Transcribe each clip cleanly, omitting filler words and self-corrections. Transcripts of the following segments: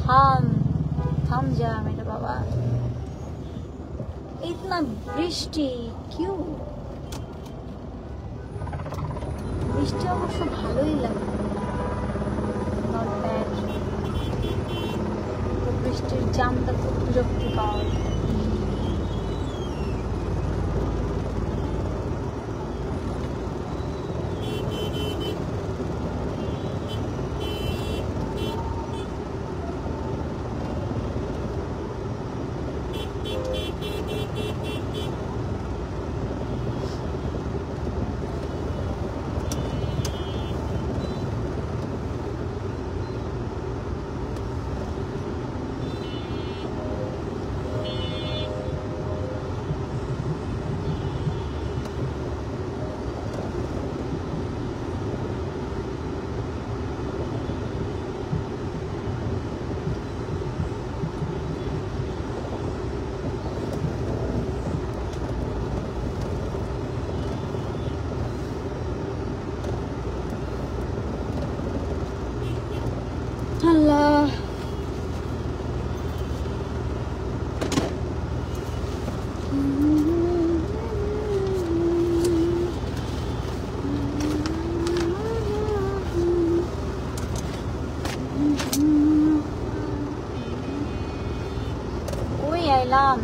থাम থাम जा मेरा बाबा। इतना বৃষ্টি क्यों? বৃষ্টি অবশ্য ভালোই লাগে, নট ব্যাড। বৃষ্টির জামটা খুব বিরক্তিকর। আল্লাহ, ওই আইলাম।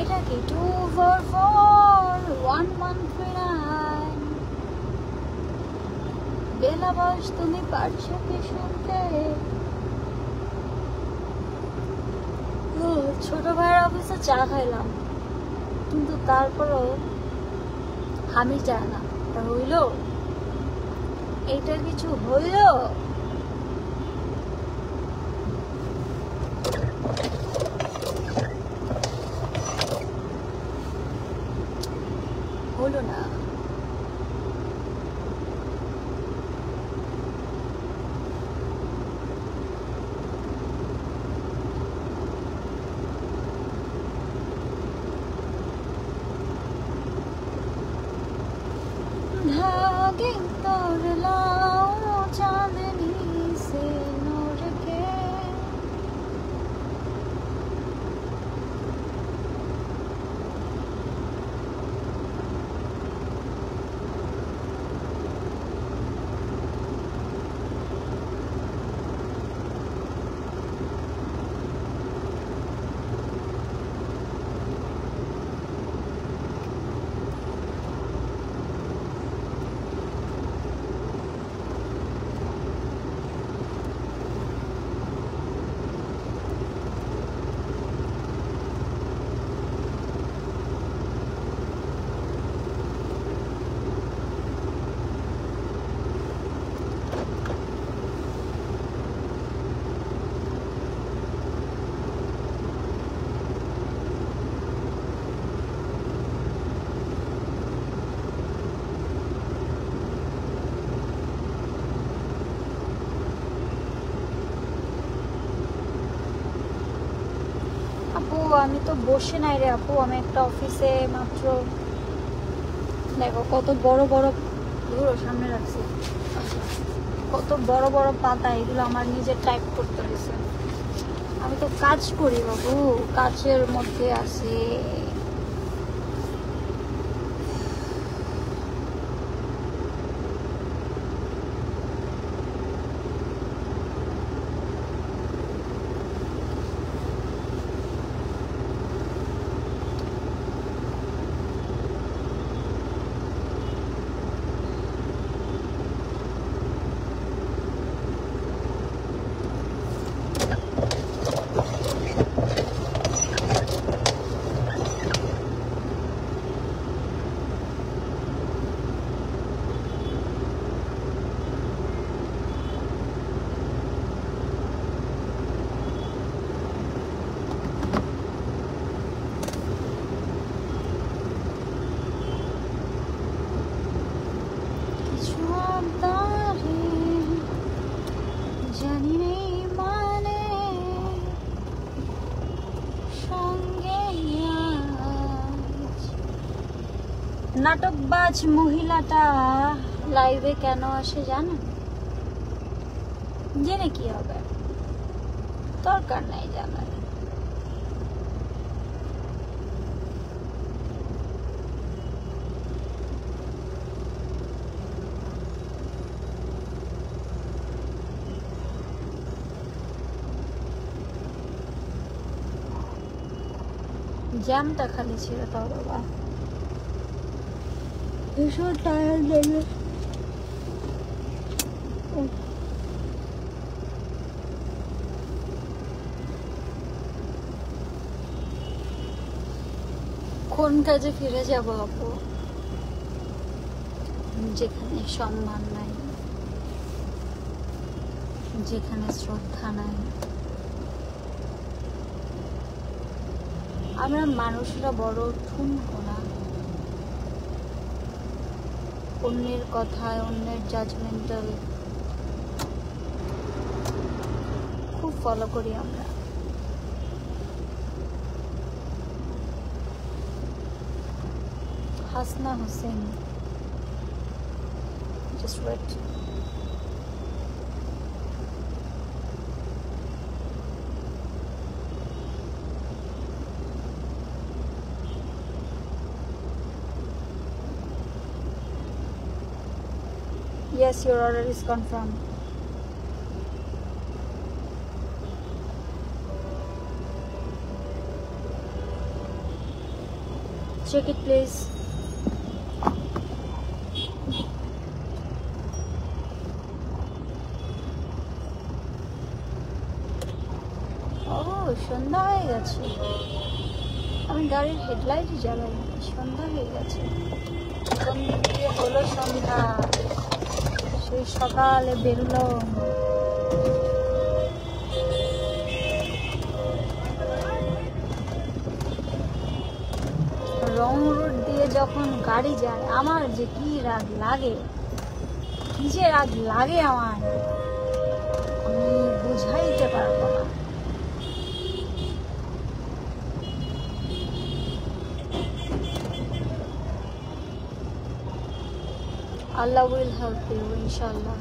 এটা কি 244-1139? বেলা বয়স, তুমি পারছো কি শুনতে? ছোট ভাইয়ের অফিসে চা খাইলাম, কিন্তু তারপরও আমি চাই না। হইল এইটা কিছু হইল? হলো না। धागे तोड़ लाऊं चांदनी से नूर के। আপু আমি তো বসে নাই রে আপু, আমি একটা অফিসে মাত্র, দেখো কত বড় বড় ধরো সামনে রাখছি, কত বড় বড় পাতা, এগুলো আমার নিজের টাইপ করতে হয়েছে। আমি তো কাজ করি বাবু, কাজের মধ্যে আছি। নাটকবাজ মহিলাটা লাইভে কেন আসে জানেন? জেনে কি হবে, দরকার নাই জানার। জ্যামটা খালি ছিল তাও বাবা, ভীষণ টায়ার্ড লাগে। কোন কাজে ফিরে যাব আপু, যেখানে সম্মান নাই, যেখানে শ্রদ্ধা নাই। আমরা মানুষরা বড় ঠুনকো না, অন্যের কথায়, অন্যের জাজমেন্টাল খুব ফলো করি আমরা। Hasna Hossain, just wait. Yes, your order is confirmed. Check it please. সন্ধ্যা হয়ে গেছে, আমি গাড়ির হেডলাইটই জ্বালাই, সন্ধ্যা হয়ে গেছে। কোন দিকে হলো সন্ধ্যা, সেই সকালে বেরোলো। রং রোড দিয়ে যখন গাড়ি যায় আমার যে কি রাগ লাগে, কি যে রাগ লাগে আমার, আমি বুঝাইতে পারবো না। Allah will help you, inshallah.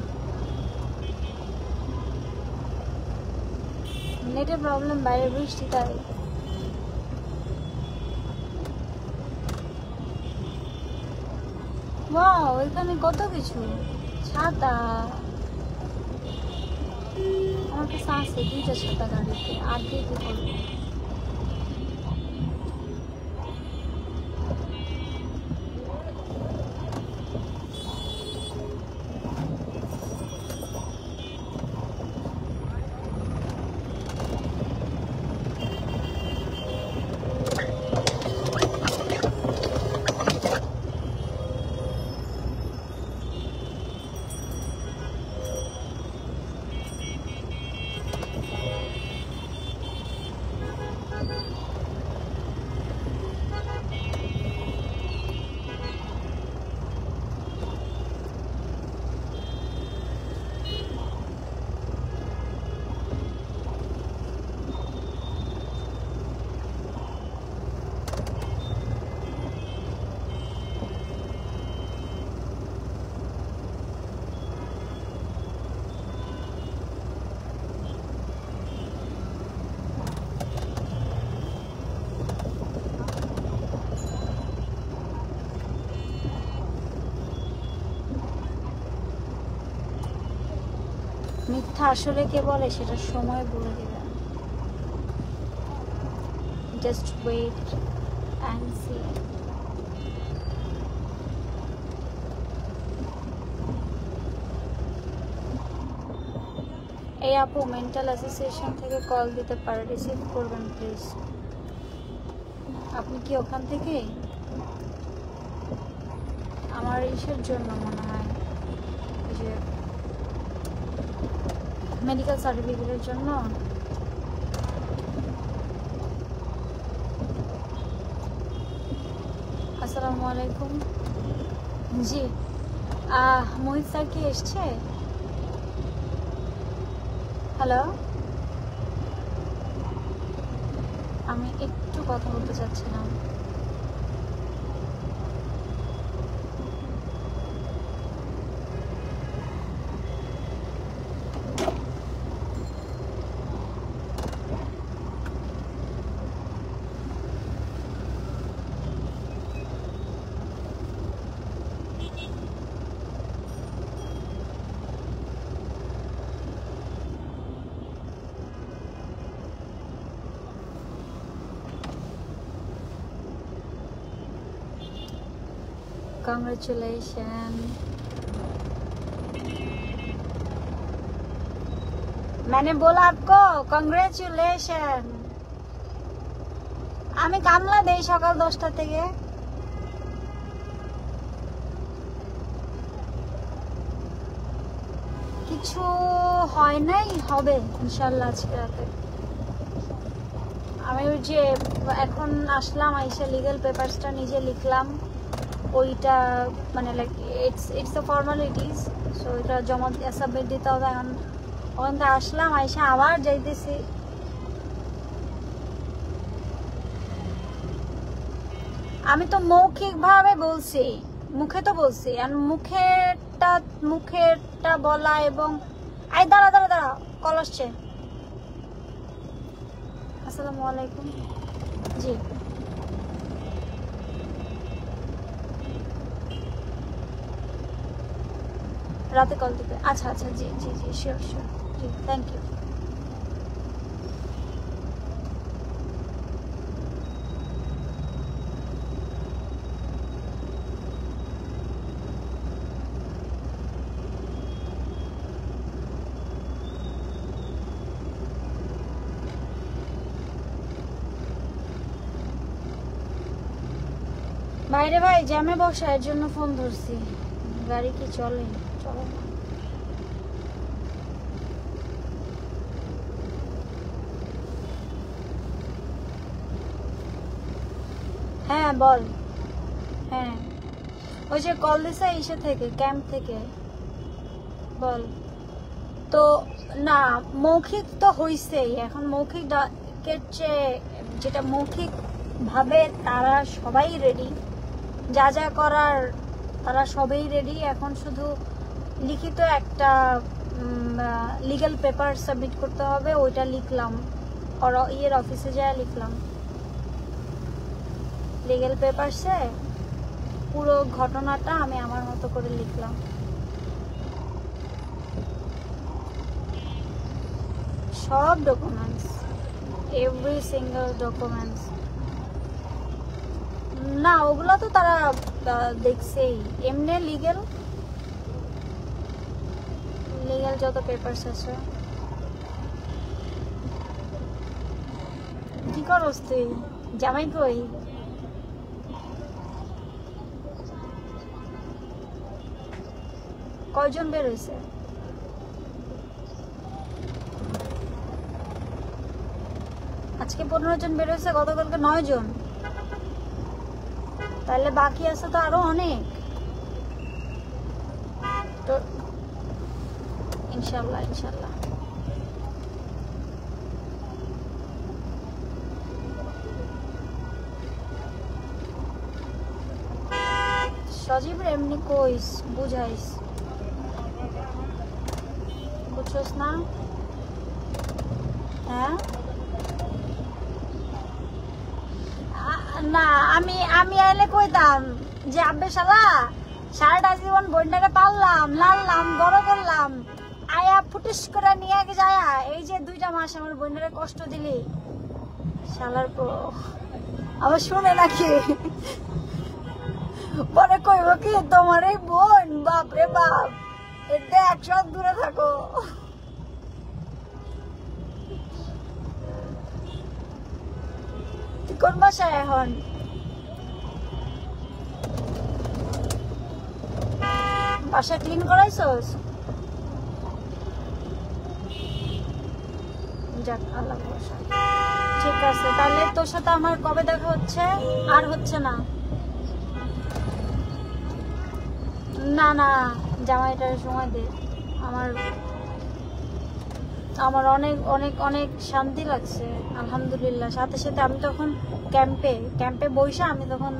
নেটের প্রবলেম, বাইরে বৃষ্টি তাই। ওয়াও, এখানে কত কিছু, ছাতা। আমার কাছে আছে 2টা ছাতা গাড়িতে, আর দিয়ে কি করবো? মিথ্যা আসলে কে বলে সেটা সময় বলে দেবে। Just wait and see. এই আপু মেন্টাল অ্যাসোসিয়েশন থেকে কল দিতে পারে, রিসিভ করবেন প্লিজ। আপনি কি ওখান থেকে? আমার ইসের জন্য মনে হয়, যে মেডিকেল সার্টিফিকেটের জন্য। আসসালামু আলাইকুম। জি, মোহিত স্যার কি এসছে? হ্যালো, আমি একটু কথা বলতে চাচ্ছিলাম। कॉन्ग्रेचुलेशन। मैंने बोला आपको कॉन्ग्रेचुलेशन। আমি কামলা দেই সকাল 10টা থেকে। কিছু হয় নাই, হবে ইনশাআল্লাহ আজকে রাতে। আমি ওই যে এখন আসলাম, আইসা লিগ্যাল পেপারসটা নিজে লিখলাম, ওইটা মানে like it's a formalities, so এটা জমা সাবমিট দিতে হবে। এখন ওখান থেকে আসলাম, আইসা আবার যাইতেছি। আমি তো মৌখিকভাবে বলছি, মুখে তো বলছি, আর মুখেরটা বলা এবং আই দাঁড়া দাঁড়া দাঁড়া কল আসছে। আসসালামু আলাইকুম। জি রাতে কল দিবে। আচ্ছা আচ্ছা, জি জি জি, শিওর শিওর, জি থ্যাংক ইউ। বাইরে ভাই জ্যামে বসা, এর জন্য ফোন ধরছি। গাড়ি কি চলে? চলে না। হ্যাঁ বল। হ্যাঁ ওই যে কল দিছে ইসে থেকে, ক্যাম্প থেকে। বল। তো না, মৌখিক তো হইছেই। এখন মৌখিক চেয়ে যেটা মৌখিক ভাবে তারা সবাই রেডি, যা যা করার তারা সবাই রেডি। এখন শুধু লিখিত একটা লিগ্যাল পেপার সাবমিট করতে হবে, ওইটা লিখলাম, ইয়ের অফিসে যায় লিখলাম। লিগ্যাল পেপারসে পুরো ঘটনাটা আমি আমার মতো করে লিখলাম। সব ডকুমেন্টস, এভরি সিঙ্গেল ডকুমেন্টস। না ওগুলো তো তারা দেখছেই। এমনি লিগ্যাল যত পেপারস আছে। কি করস তুই? জামাই কই? কয়জন বের হয়েছে? আজকে 15 জন বের হয়েছে, গতকালকে 9 জন। তাহলে বাকি আছে তো আরো অনেক। তো ইনশাআল্লাহ ইনশাআল্লাহ। সজীব এমনি কইস, বুঝাইস, বুঝছস না? হ্যাঁ না, আমি আইলে কইতাম যে আব্বে শালা সারাটা জীবন বন্যারে পাললাম, লাললাম, বড় করলাম, আয়া ফুটিস করে নিয়ে যায়, এই যে 2টা মাস আমার বন্যারে কষ্ট দিলি। শালার পো আবার শুনে নাকি পরে কইব কি তোমার এই বোন, বাপরে বাপ, এতে 100 দূরে থাকো। তুই কোন বাসায় এখন? বাসা ক্লিন করাইছস? যাক আল্লাহ ভরসা। ঠিক আছে, তাহলে তোর সাথে আমার কবে দেখা হচ্ছে? আর হচ্ছে না। না না, জামাইটার সময় দে। আমার অনেক অনেক অনেক শান্তি লাগছে আলহামদুলিল্লাহ। সাথে সাথে আমি তখন ক্যাম্পে বইসা আমি তখন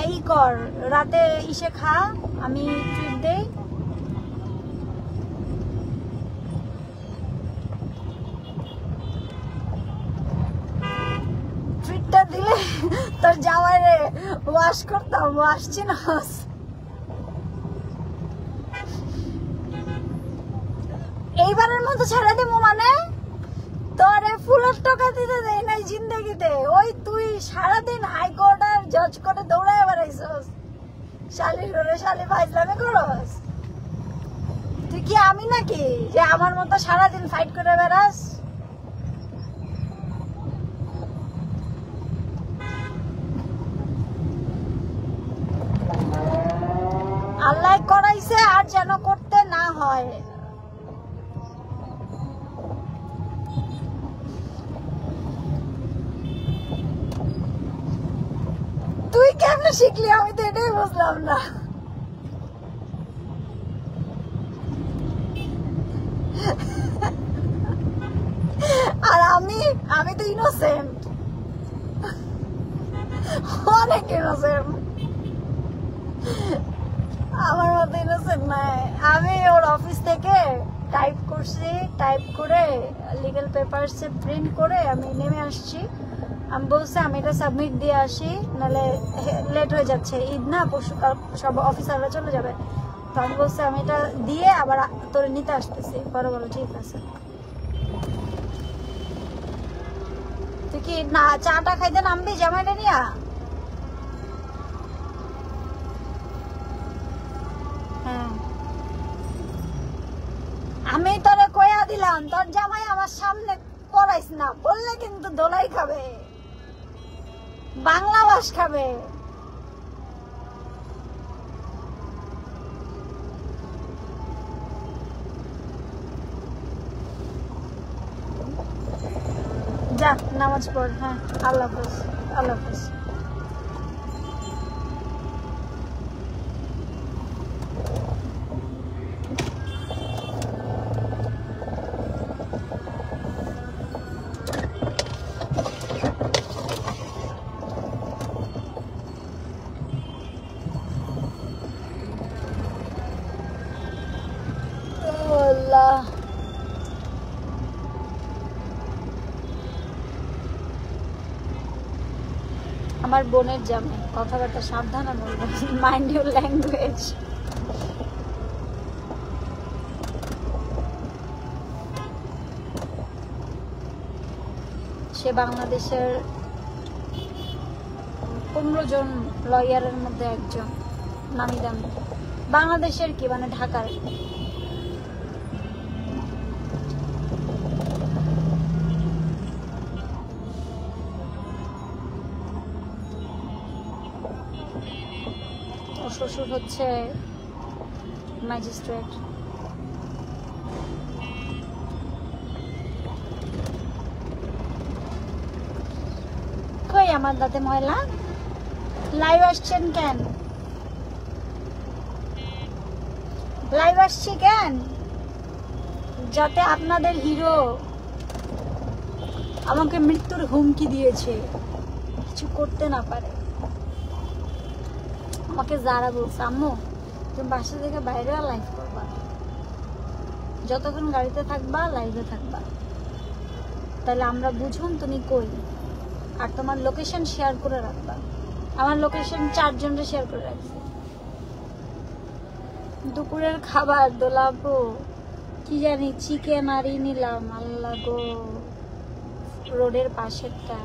এই কর, রাতে ইসে খা, আমি ট্রিট দেই। ট্রিটটা দিলে তোর জামাইরে ওয়াশ করতাম, ওয়াশ চিনস? এইবারের মতো ছেড়ে দেবো মানে তোরে ফুলের টাকা দিতে দেয় নাই জিন্দগিতে। ওই তুই সারাদিন হাইকোর্ট আর জজ করে দৌড়ায় বেড়াইছস, শালি করে শালি ফাইজলামি করস। তুই কি আমি নাকি যে আমার মতো সারাদিন ফাইট করে বেড়াস? আল্লাহ করাইছে আর যেন করতে না হয়। তুই কেমনে শিখলি আমি তো এটাই বুঝলাম না। আর আমি তো ইনোসেন্ট, অনেক ইনোসেন্ট, আমার মতো ইনোসেন্ট নাই। আমি ওর অফিস থেকে টাইপ করছি, টাইপ করে লিগ্যাল পেপারসে প্রিন্ট করে আমি নেমে আসছি। আমি বলছি আমি এটা সাবমিট দিয়ে আসি, নাহলে লেট হয়ে যাচ্ছে, ঈদ না, পরশু সব অফিসাররা চলে যাবে। তো আমি বলছি আমি এটা দিয়ে আবার তোরে নিতে আসতেছি। পরে বলো ঠিক আছে। তুই কি না চাটা খাইতে নামবি জামাইটা নিয়া? হ্যাঁ, আমি তোরে কইয়া দিলাম তোর জামাই আমার সামনে পড়াইস না, বললে কিন্তু দোলাই খাবে, বাংলা ভাষ খাবে। যা নামাজ পড়। হ্যাঁ, আল্লাহ হাফেজ, আল্লাহ হাফেজ। আল্লাহ, আমার বোনের জামাই, কথাবার্তা সাবধানে বলবেন, মাইন্ড ইউর ল্যাঙ্গুয়েজ। সে বাংলাদেশের 15 জন লয়ারের মধ্যে একজন, নামি দামি। বাংলাদেশের কি মানে ঢাকার। শ্বশুর হচ্ছে ম্যাজিস্ট্রেট। কই আমার দাঁতে ময়লা? লাইভ আসছেন কেন? লাইভ আসছি কেন? যাতে আপনাদের হিরো আমাকে মৃত্যুর হুমকি দিয়েছে, কিছু করতে না পারে। আমাকে যারা বলছে আম্মু তুমি বাসা থেকে বাইরে লাইভ করবা, যতক্ষণ গাড়িতে থাকবা লাইভে থাকবা, তাহলে আমরা বুঝুন তুমি কই, আর তোমার লোকেশন শেয়ার করে রাখবা। আমার লোকেশন 4 জনরে শেয়ার করে রাখছি। দুপুরের খাবার দোলাবো কি জানি, চিকেন আর নিলাম, আল্লাহ গো, রোডের পাশেরটা।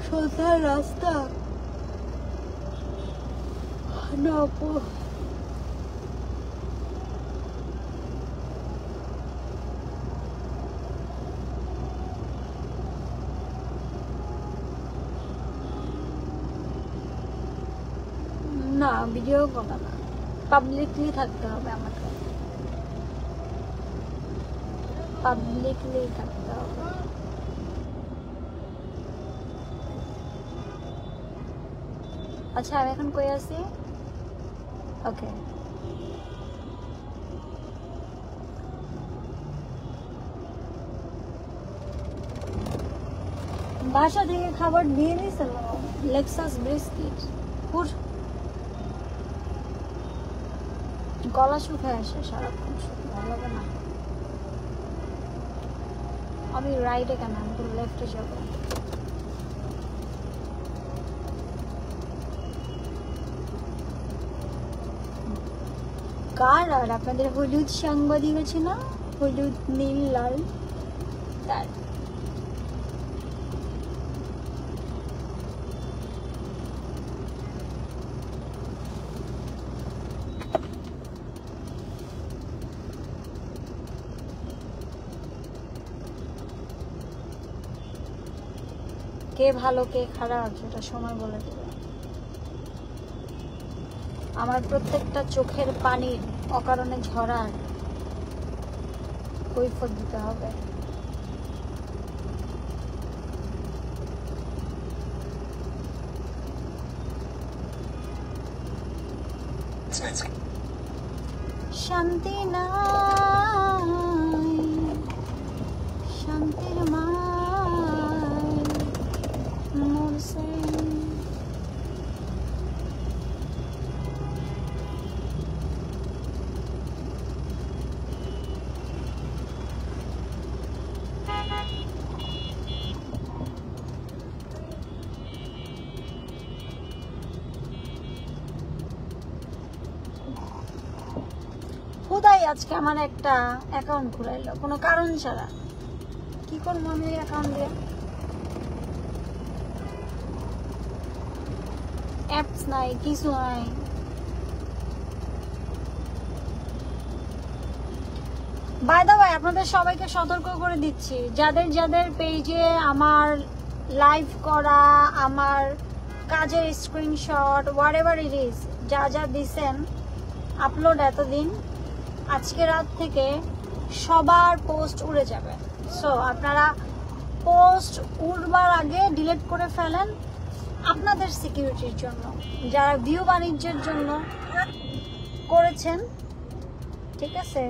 সোজা রাস্তা না আপু, না ভিডিও করা না, পাবলিকলি থাকতে হবে আমাকে, পাবলিকলি থাকতে হবে। আচ্ছা আমি এখন কই আছি? ওকে, বাসা থেকে খাবার দিয়ে দিয়েছিল, লেক্সাস বিস্কিট। গলা শুকায় আসে সারাক্ষণ, ভালো লাগে না। আমি রাইটে কেন, আমি তো লেফটে যাবো। কার? আর আপনাদের হলুদ সাংবাদিক আছে না, হলুদ নীল লাল, তার। কে ভালো কে খারাপ সেটা সময় বলে দেবে। আমার প্রত্যেকটা চোখের পানির অকারণে ঝরার কৈফিয়ত দিতে হবে। শান্তি নাই, শান্তির মায় মরছে। খুদাই আজকে আমার একটা অ্যাকাউন্ট খুলাইলো কোনো কারণ ছাড়া। কি করবো আমি ওই অ্যাকাউন্ট দিয়ে? অ্যাপস নাই, কিছু নাই। বাই দ্য ওয়ে, আপনাদের সবাইকে সতর্ক করে দিচ্ছি, যাদের যাদের পেজে আমার লাইভ করা, আমার কাজের screenshot, what ever it is, যা যা দিছেন আপলোড এতদিন, আজকে রাত থেকে সবার পোস্ট উড়ে যাবে। সো আপনারা পোস্ট উড়বার আগে ডিলিট করে ফেলেন, আপনাদের সিকিউরিটির জন্য, যারা ভিউ বাণিজ্যের জন্য করেছেন, ঠিক আছে?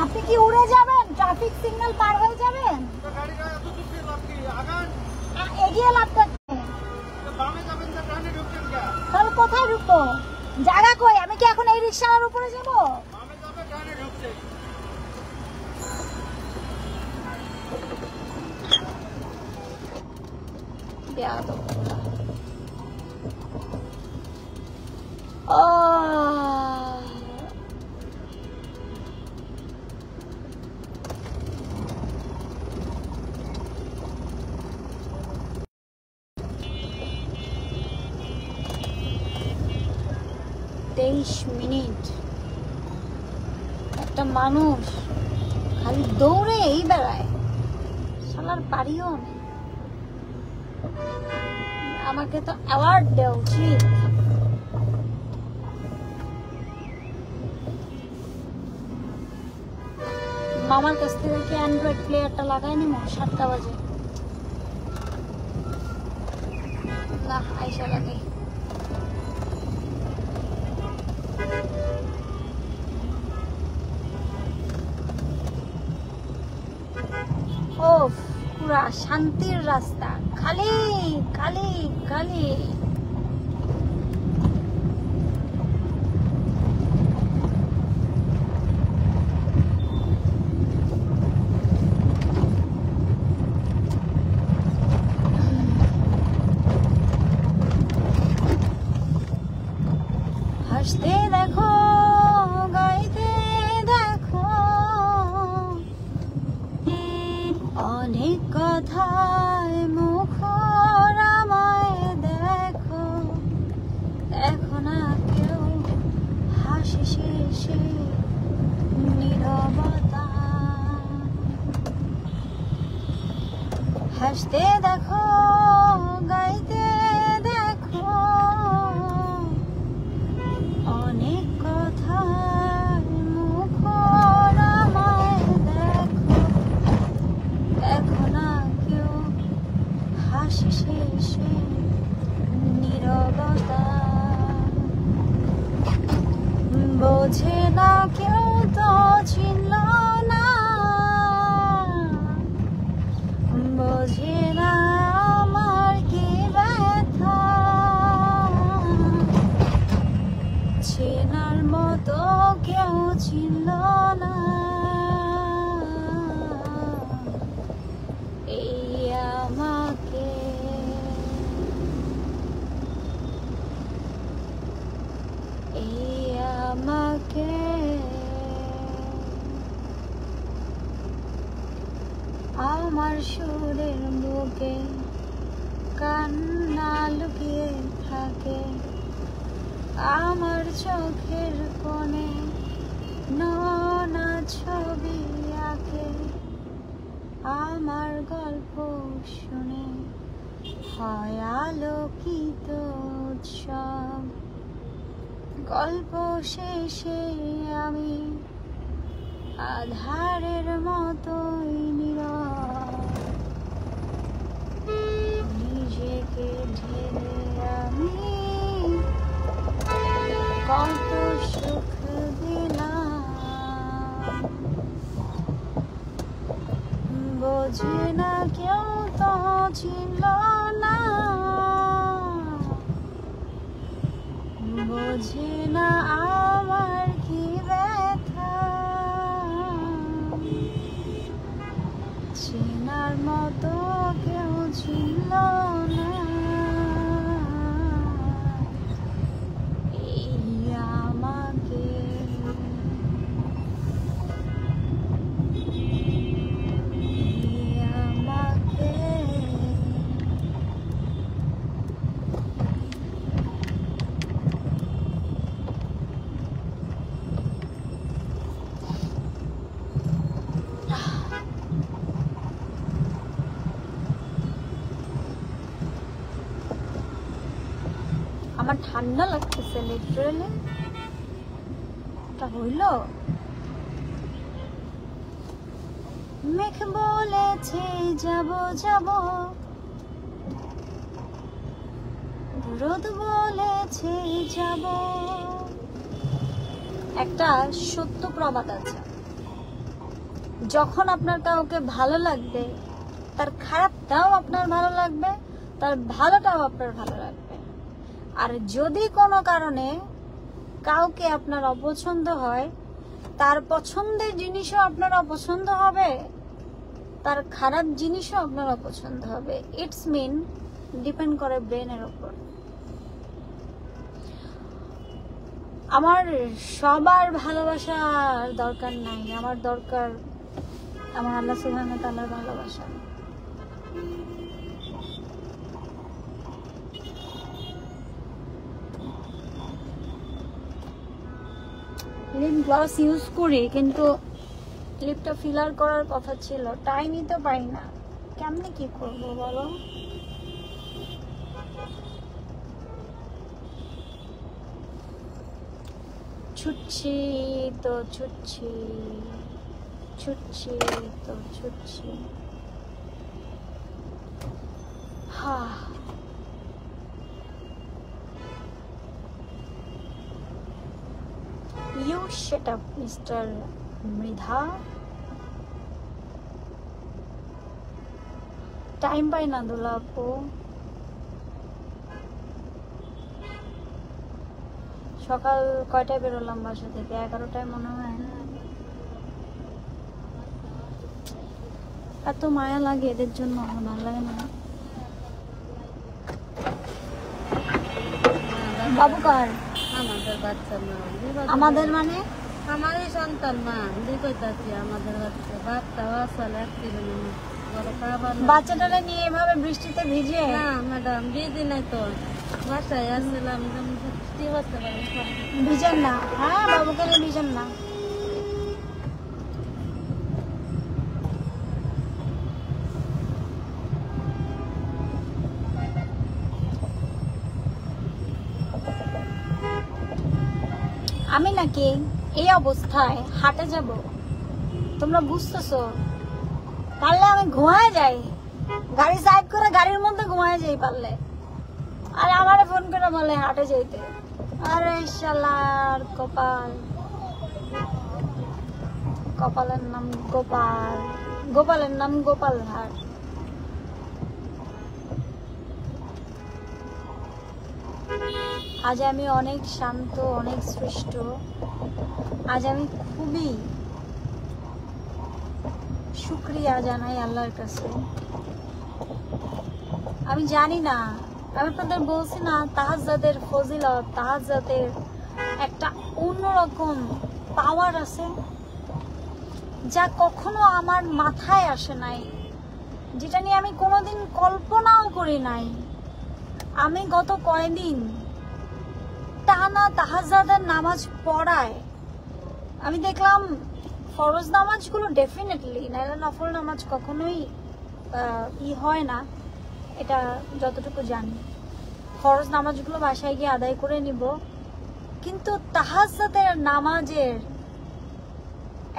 আপনি কি উড়ে যাবেন? ট্রাফিক সিগন্যাল পার হয়ে যাবেন? এগিয়ে লাভটা তাহলে কোথায় ঢুকবো? জায়গা কই? আমি কি এখন এই রিক্সার উপরে যাবো? মিনিট একটা মানুষ খালি দৌড়েই বেড়ায়, শালার পারিও নেই। আমাকে তো অ্যাওয়ার্ড দেওয়া উচিত। মামার কাছ থেকে কি অ্যান্ড্রয়েড প্লেয়ারটা লাগাই নিব? 7টা বাজে না, আইসা লাগাই। ও পুরা শান্তির রাস্তা, খালি খালি খালি। হাসতে দেখো, গাইতে দেখো, অনেক কথায় মুখর আমায় দেখো, দেখো না কেউ হাসি শেষে নীরবতা। হাসতে দেখো, গাইতে দেখো, অনেক কথায় মুখর আমায় দেখো, দেখো না কেউ বোঝে না কেউ তো চিনল না, বোঝে না আমার কি ব্যথা, চেনার মতো কেউ চিনল না, এই আমাকে, এই আমাকে। আমার সুরের বুকে কান্না লুকিয়ে থাকে, আমার চোখের কোণে নানা ছবি আঁকে, আমার গল্প শুনে হয় আলোকিত উৎসব, গল্প শেষে আমি আধারের মতোই নীরব, নিজেকে ঢেলে আমি কত সুখ দিলাম, বোঝে না কেউ তো চিনল না, বোঝে না আমার কি ব্যথা, চেনার মতো কেউ ছিল না, এই আমাকে, এই আমাকে। আমার ঠান্ডা লাগতেছে লিটারালি, এটা হইল। মেঘ বলেছে যাব যাব, রোদ বলেছে যাব। একটা সত্য প্রবাদ আছে, যখন আপনার কাউকে ভালো লাগবে তার খারাপটাও আপনার ভালো লাগবে, তার ভালোটাও আপনার ভালো লাগবে। আর যদি কোনো কারণে কাউকে আপনার অপছন্দ হয়, তার পছন্দের জিনিসও আপনার অপছন্দ হবে, তার খারাপ জিনিসও আপনার অপছন্দ হবে। ইটস মিন ডিপেন্ড করে ব্রেনের উপর। আমার সবার ভালোবাসার দরকার নাই, আমার দরকার আমার আল্লাহ সুবহানাহু ওয়া তাআলার ভালোবাসা। লিপ গ্লস ইউজ করি, কিন্তু লিপটা ফিলার করার কথা ছিল, টাইমই তো পাই না, কেমনে কি করবো বলো। ছুটছি তো ছুটছি, ছুটছি তো ছুটছি, হা। You shut up, Mr. Mridha. Time পাই না দোলা আপু, সকাল কয়টায় বেরোলাম বাসা থেকে? 11টায় মনে হয়। এত মায়া লাগে এদের জন্য, ভালো লাগে না। বাবু কার? আমাদের বাচ্চা মা। আমাদের মানে আমারই সন্তান মা, কইতাছি আমাদের বাচ্চা। বাচ্চাও আসলে একদিন বাচ্চাটারে নিয়ে এভাবে বৃষ্টিতে ভিজে? না ম্যাডাম, ভিজি নাই তো, বাসায় আসছিলাম। ভিজেন না? হ্যাঁ, বাবুকে নিয়ে ভিজেন না। আমি নাকি এই অবস্থায় হাটে যাব, তোমরা বুঝতেছো? পারলে আমি ঘুমায় যাই, গাড়ি সাইড করে গাড়ির মধ্যে ঘুমায় যাই পারলে। আর আমারে ফোন করে বলে হাটে যাইতে। আরে শালার কপাল, কপালের নাম গোপাল, গোপালের নাম গোপাল ভাঁড়। আজ আমি অনেক শান্ত, অনেক সৃষ্ট। আজ আমি খুবই শুকরিয়া জানাই আল্লাহর কাছে। আমি জানি না, আমি আপনাদের বলছি না, তাহাজ্জুদের ফজিলত, তাহাজ্জুদের একটা অন্যরকম পাওয়ার আছে যা কখনো আমার মাথায় আসে নাই, যেটা নিয়ে আমি কোনোদিন কল্পনাও করি নাই। আমি গত কয়েকদিন টানা তাহাজ্জুদের নামাজ পড়ায় আমি দেখলাম ফরজ নামাজগুলো ডেফিনেটলি, নাইলে নফল নামাজ কখনোই হয় না, এটা যতটুকু জানি। ফরজ নামাজগুলো বাসায় গিয়ে আদায় করে নিব, কিন্তু তাহাজ্জুদের নামাজের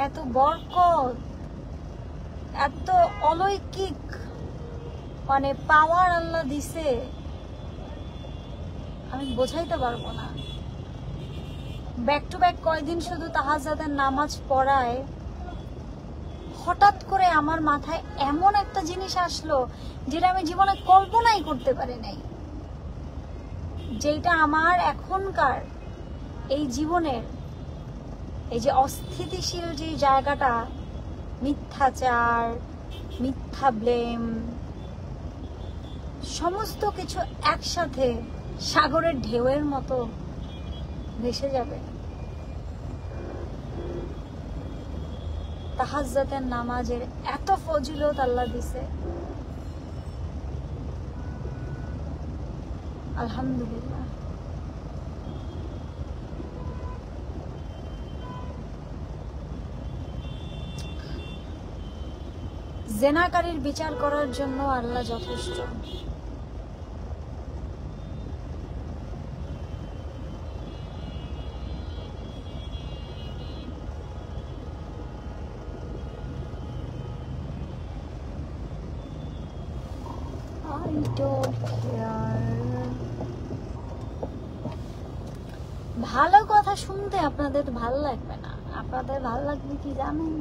এত বরকত, এত অলৌকিক মানে পাওয়ার আল্লাহ দিছে, আমি বোঝাইতে পারবো না। ব্যাক টু ব্যাক কয়দিন শুধু তাহাজ্জুদের নামাজ পড়ায় হঠাৎ করে আমার মাথায় এমন একটা জিনিস আসলো যেটা আমি জীবনে কল্পনাই করতে পারি নাই, যেটা আমার এখনকার এই জীবনের এই যে অস্থিতিশীল যে জায়গাটা, মিথ্যাচার, মিথ্যা ব্লেম, সমস্ত কিছু একসাথে সাগরের ঢেউয়ের মতো ভেসে যাবে। তাহাজ্জুদের নামাজের এত ফজিলত আল্লাহ দিছে, আলহামদুলিল্লাহ। জেনাকারীর বিচার করার জন্য আল্লাহ যথেষ্ট। I don't care. ভালো কথা শুনতে আপনাদের ভালো লাগবে না, আপনাদের ভালো লাগবে কি জানেন?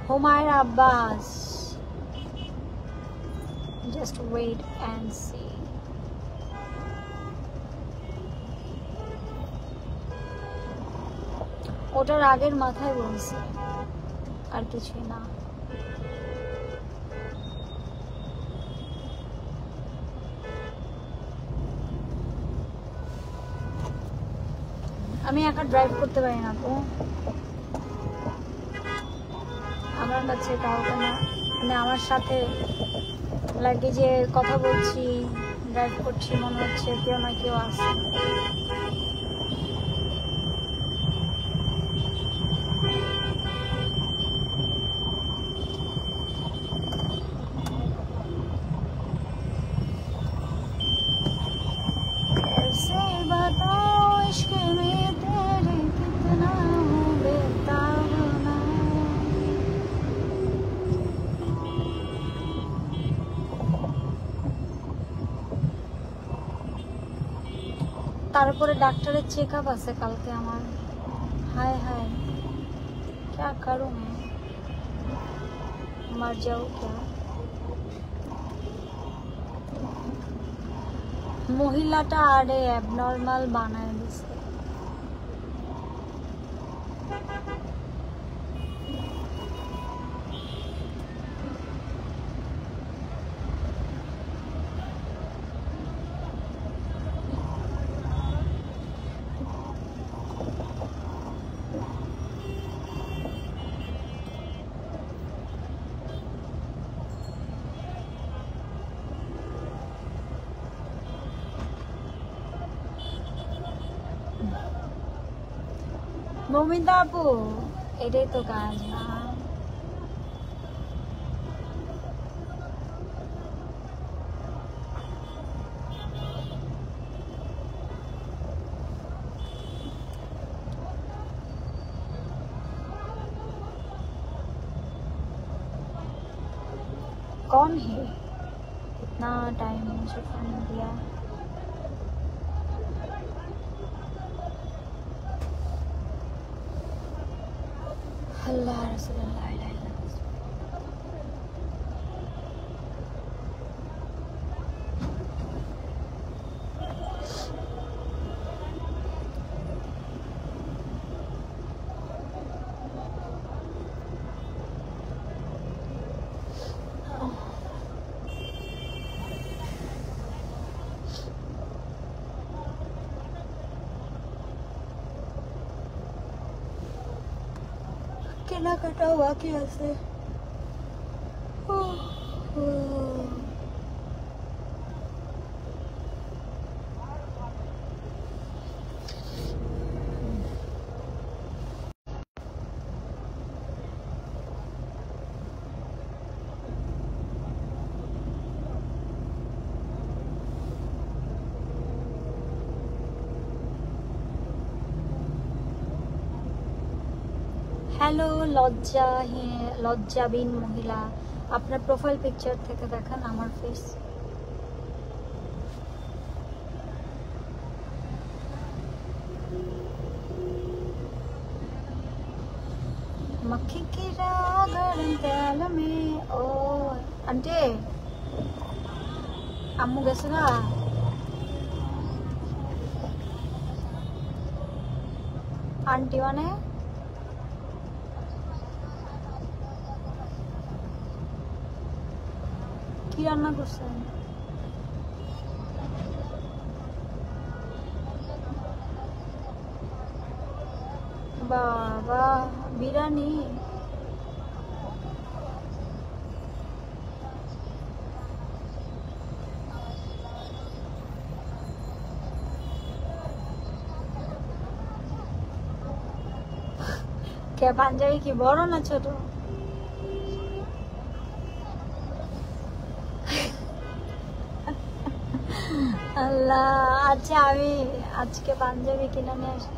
Humayun Abbas, just wait and see. ওটার আগের মাথায় বলছি, আর কিছুই না। আমি একা ড্রাইভ করতে পারি না তো, আমার কাছে কাউকে না, মানে আমার সাথে লাগে যে কথা বলছি, ড্রাইভ করছি, মনে হচ্ছে কেউ না কেউ আছে। তারপরে ডাক্তারের চেক আপ আছে কালকে আমার। হায় হায়, क्या करूं मैं, मर जाऊं क्या? মহিলাটা আরে অ্যাবনর্মাল বানায় দিছে। মমিতা আপু, এটাই তো কাজ না? कौन है इतना टाइम मुझे फोन दिया। अल्लाह रसूलुल्लाह কেনাকাটা বাকি আছে। হ্যালো লজ্জাবিন মহিলা, আপনার প্রোফাইল পিকচার থেকে দেখান আমার ফেস। मक्खी की गरम तेल में ओ आंटी আম্মু গেছে না? আন্টি মানে কি রান্না করছেন? বাবা বিরিয়ানি। কে পাঞ্জাবি কি বড় না ছোট? আল্লাহ, আচ্ছা আমি আজকে পাঞ্জাবি কিনে নিয়ে আসি।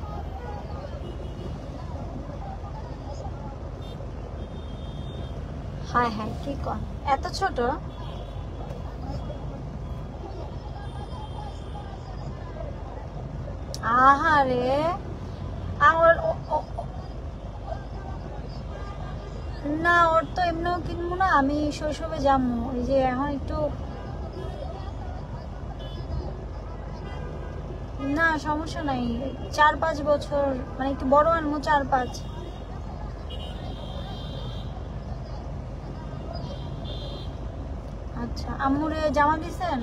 হায় হায় কি কন, এত ছোট? আহারে আমার না, ওর তো এমনিও কিনবো না, আমি শৈশবে যাবো। ওই যে এখন একটু না সমস্যা নাই, 4-5 বছর মানে একটু বড় আনবো, 4-5। আচ্ছা আম্মুরে জামা দিছেন?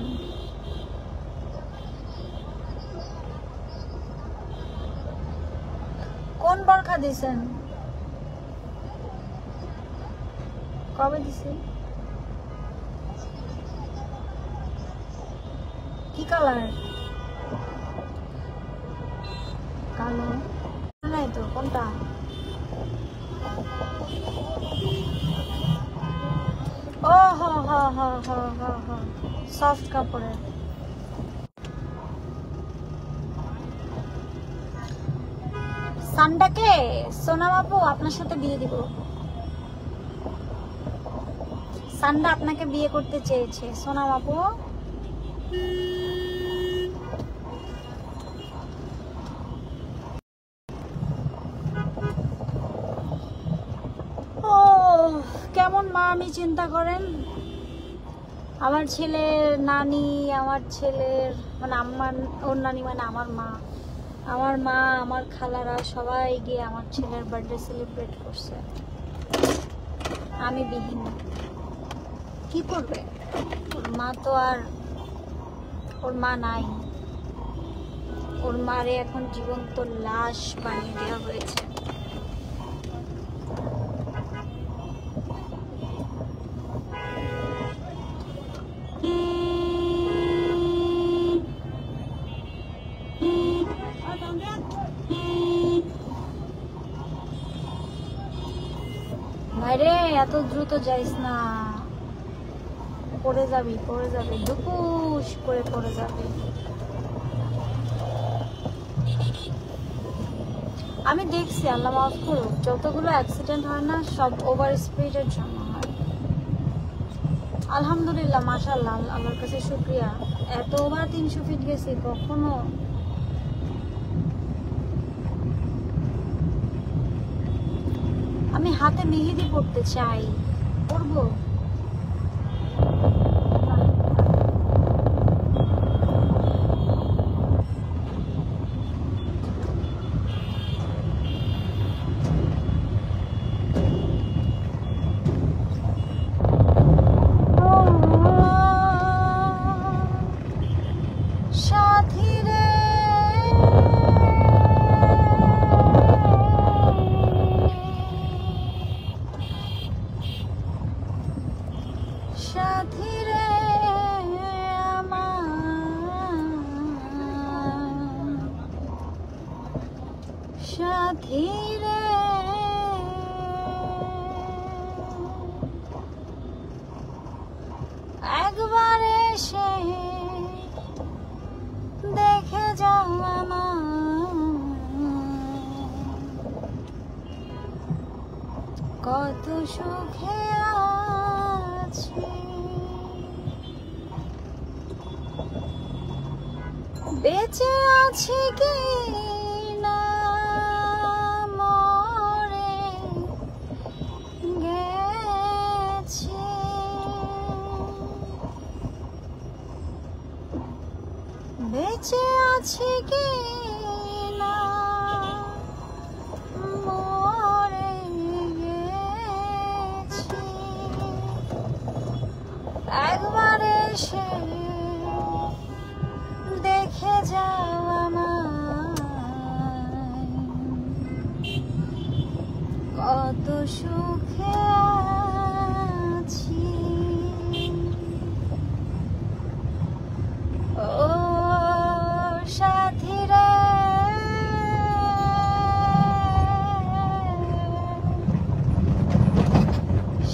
কোন বরখা দিছেন? কবে দিছি? কি কালার? কালো নাই তো, কোনটা? ও হো হো হো হো হো হো, সফট কাপড়ের। সান্ডাকে সোনাম আপু আপনার সাথে বিয়ে দিব। সান্ডা আপনাকে বিয়ে করতে চেয়েছে সোনাম আপু। ও কেমন মা আমি চিন্তা করেন। আমার ছেলের নানি, আমার ছেলের মানে আমার, ওর নানি মানে আমার মা, আমার খালারা সবাই গিয়ে আমার ছেলের বার্থডে সেলিব্রেট করছে। আমি বিহীন। কি করবে? ওর মা তো আর, ওর মা নাই। ওর মারে এখন জীবন্ত লাশ বানিয়ে দেওয়া হয়েছে। ভাইরে এত দ্রুত যাইস না, পড়ে যাবি দুপুস করে পড়ে যাবি। আমি দেখছি, আল্লাহ মাফ করুক, যতগুলো অ্যাক্সিডেন্ট হয় না সব ওভার স্পিডের জন্য হয়। আলহামদুলিল্লাহ, মাশাআল্লাহ, আল্লাহর কাছে শুকরিয়া। এতবার 300 ফিট গেছি কখনো। আমি হাতে মেহেদি পড়তে চাই, পরবো। সাথী রে সাথী রে আমার সাথী রে, একবার এসে দেখে যাও আমার কত সুখে আছি। বেঁচে আছি কি না মরে গেছি, বেঁচে আছি কি না মরে গেছি, একবার এসে দেখে যাও আমায় কত সুখে আছি। ও সাথী রে,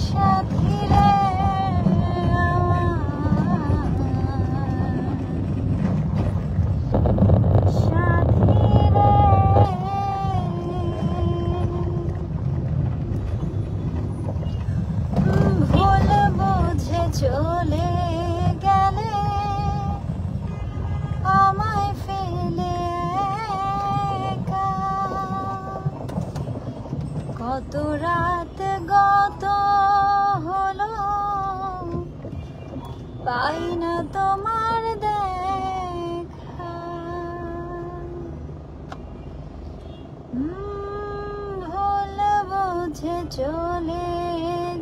সাথী রে আমার, সাথী রে, ভুল বুঝে চলে গেলে আমায় ফেলে একা, কত রাত গত হলো পাই না তোমার দেখা, ভুল বুঝে চলে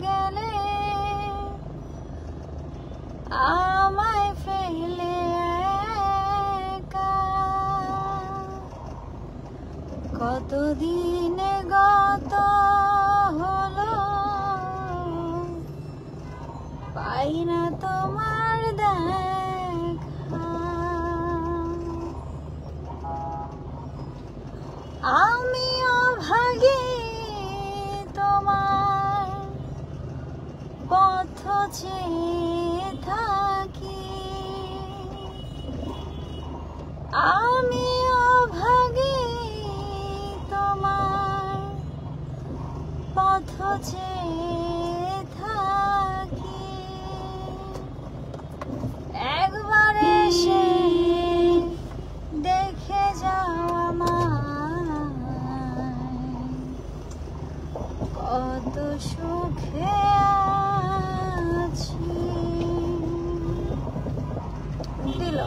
গেলে আমায় ফেলে একা, কতদিন গত হলো পাই না তোমার দেখা, আমি অভাগী তোমার পথ চেয়ে থাকি, আমি অভাগী তোমার পথ চেয়ে থাকি, একবার এসে দেখে যাও আমায় কত সুখে আছি। দিল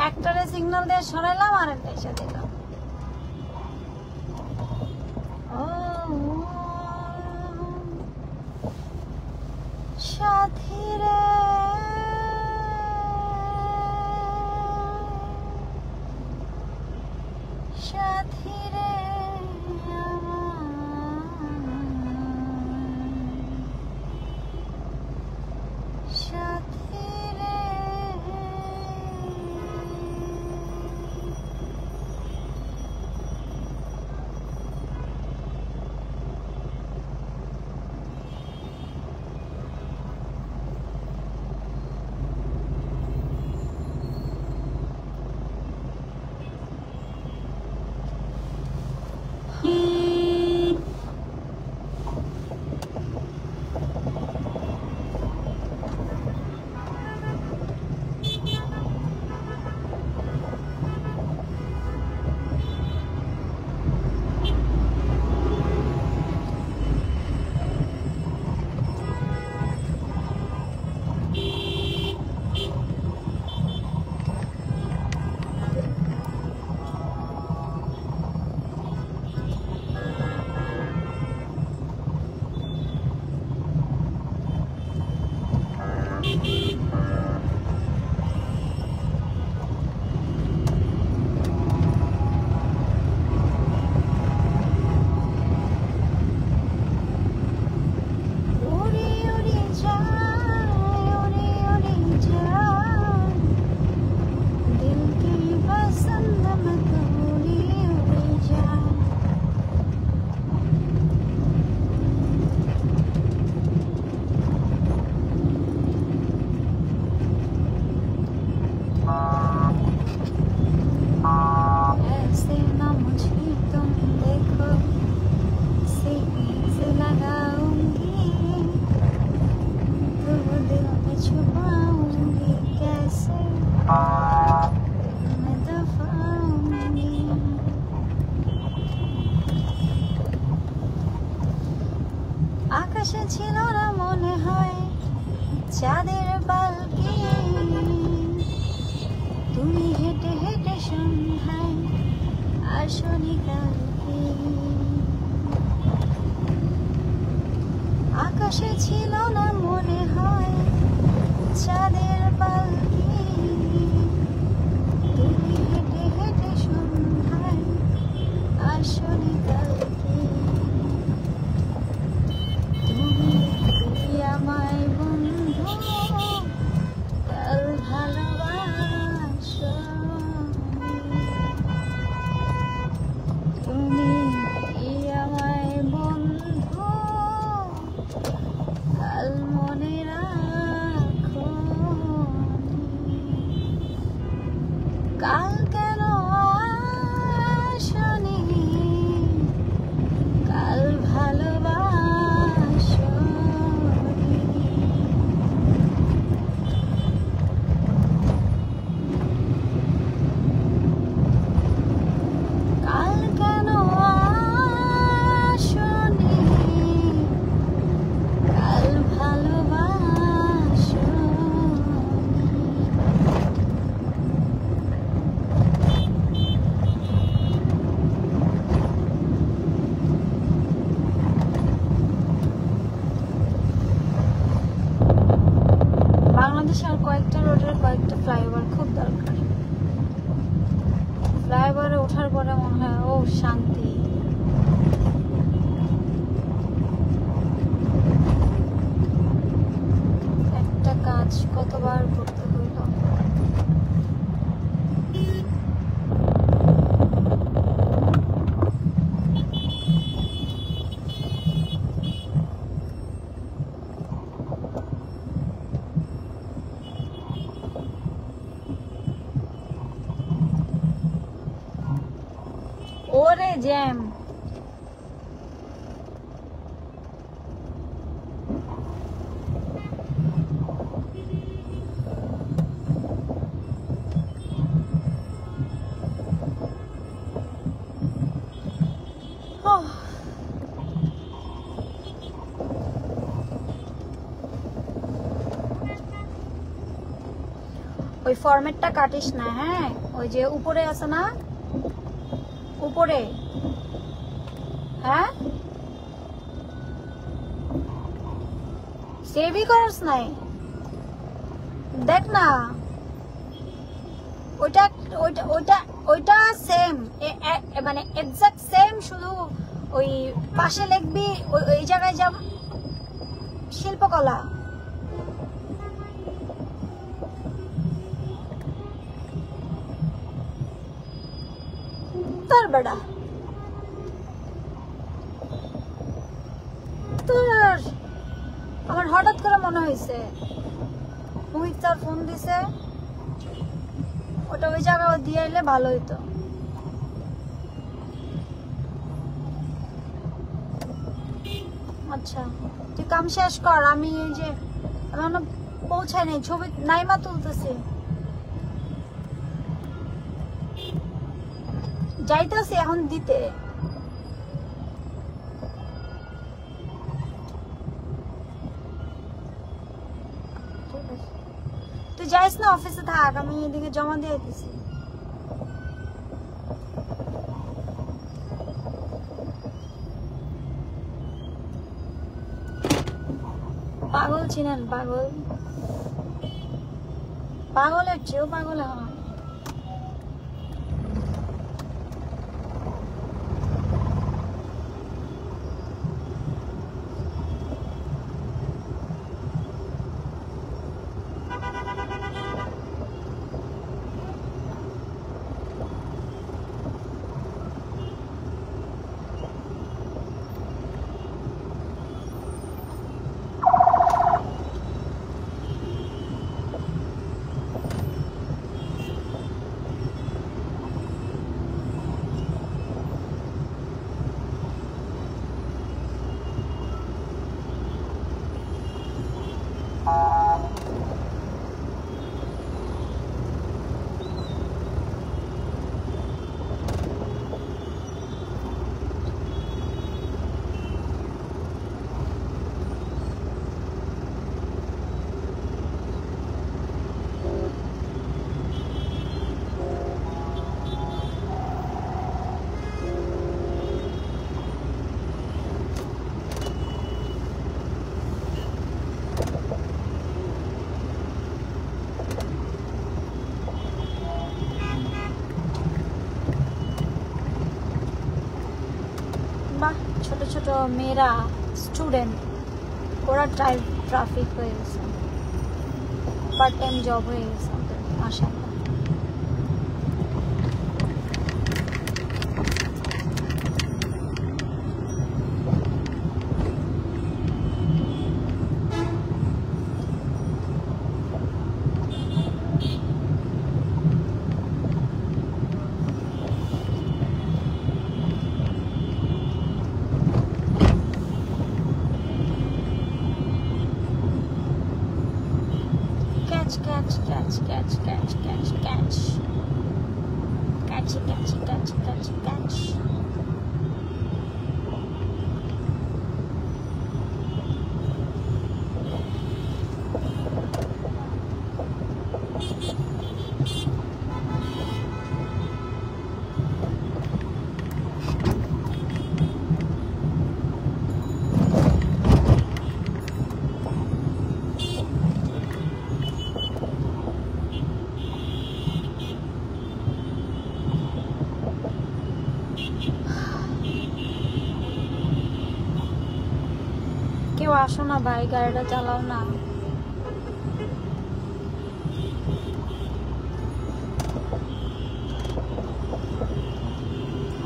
একটারে সিগন্যাল দিয়ে সরাইলাম, আর একটা এসে দিলাম। ও সাথী রে, সাথী রে আমার, সাথী রে। আকাশে ছিল না মনে হয় চাঁদের পালকি, তুমি হেঁটে হেঁটে সন্ধ্যায় আসনি কালকে। আকাশে ছিল না মনে হয় চাঁদের পালকি, তুমি হেঁটে হেঁটে সন্ধ্যায় আসনি কালকে। তুমি কি আমায় বন্ধু কাল ভালোবাসো, তুমি কি আমায় বন্ধু কাল মনে রাখো, কাল কেন আসনি কাল ভালোবাসো। কাল কেন আসনি কাল ভালোবাসো। বাংলাদেশের কয়েকটা রোডের কয়েকটা ফ্লাইওভার খুব দরকার। ফ্লাইওভারে ওঠার পরে মনে হয় ও শান্তি। একটা কাজ কতবার করতে হইল। ওরে জ্যাম। ওই ফরম্যাটটা কাটিস না, হ্যাঁ? ওই যে উপরে আছে না, উপরে, হ্যাঁ সেভই করস নাই, দেখ না ওইটা ওইটা ওইটা ওইটা সেম, মানে এক্সাক্ট সেম, শুধু ওই পাশে লিখবি ওই জায়গায় যাব শিল্পকলা। তোর বেড়া তোর আমার হঠাৎ করে মনে হয়েছে মোহিত স্যার ফোন দিছে, ওটা ওই জায়গায় দিয়ে এলে ভালো হইতো। আচ্ছা তুই কাম শেষ কর, আমি এই যে এখনো পৌঁছায় নাই, ছবি নাইমা তুলতেছি, যাইতেছি এখন দিতে। তুই যাইস না, অফিসে থাক, আমি এদিকে জমা দিয়ে দিছি। পাগল চিনেন? পাগল, পাগলের চেয়েও পাগল এখন। মেয়েরা স্টুডেন্ট, ওরা ট্রাফিক হয়ে গেছে, পার্ট টাইম জব হয়ে গেছে ওদের আশা। Catch. কেউ আসো না ভাই, গাড়িটা চালাও না।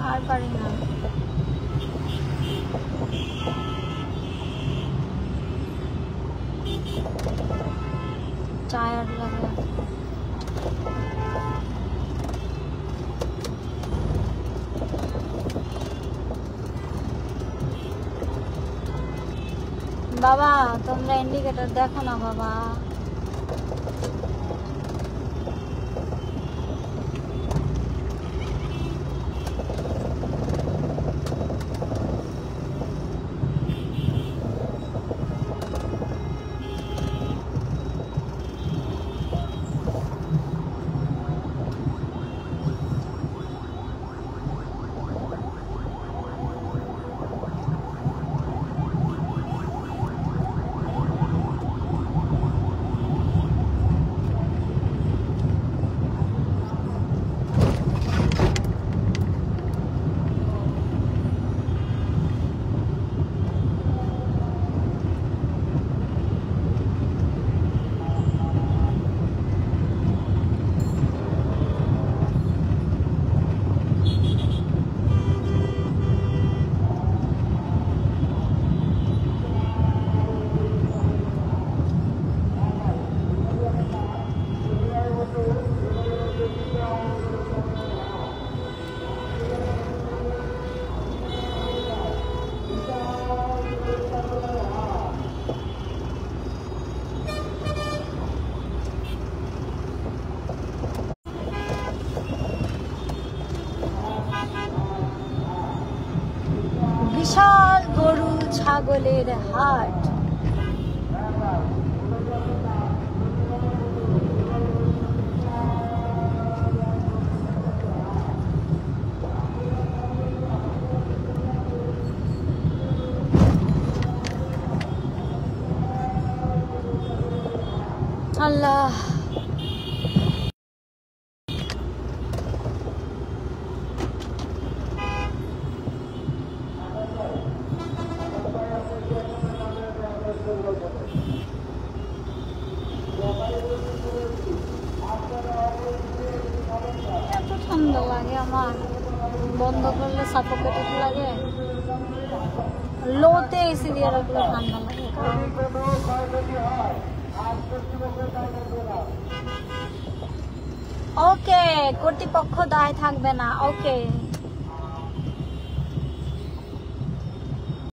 আর পারি না। টায়ার লাগে। বাবা তোমরা ইন্ডিকেটর দেখো না বাবা। বিশাল গরু ছাগলের হাট। আল্লাহ এত ঠান্ডা লাগে আমার, বন্ধ করলে সাফোকেটেড লাগে, লোতে এসি দিয়ে রাখলে ঠান্ডা লাগে। ওকে, কর্তৃপক্ষ দায় থাকবে না। ওকে।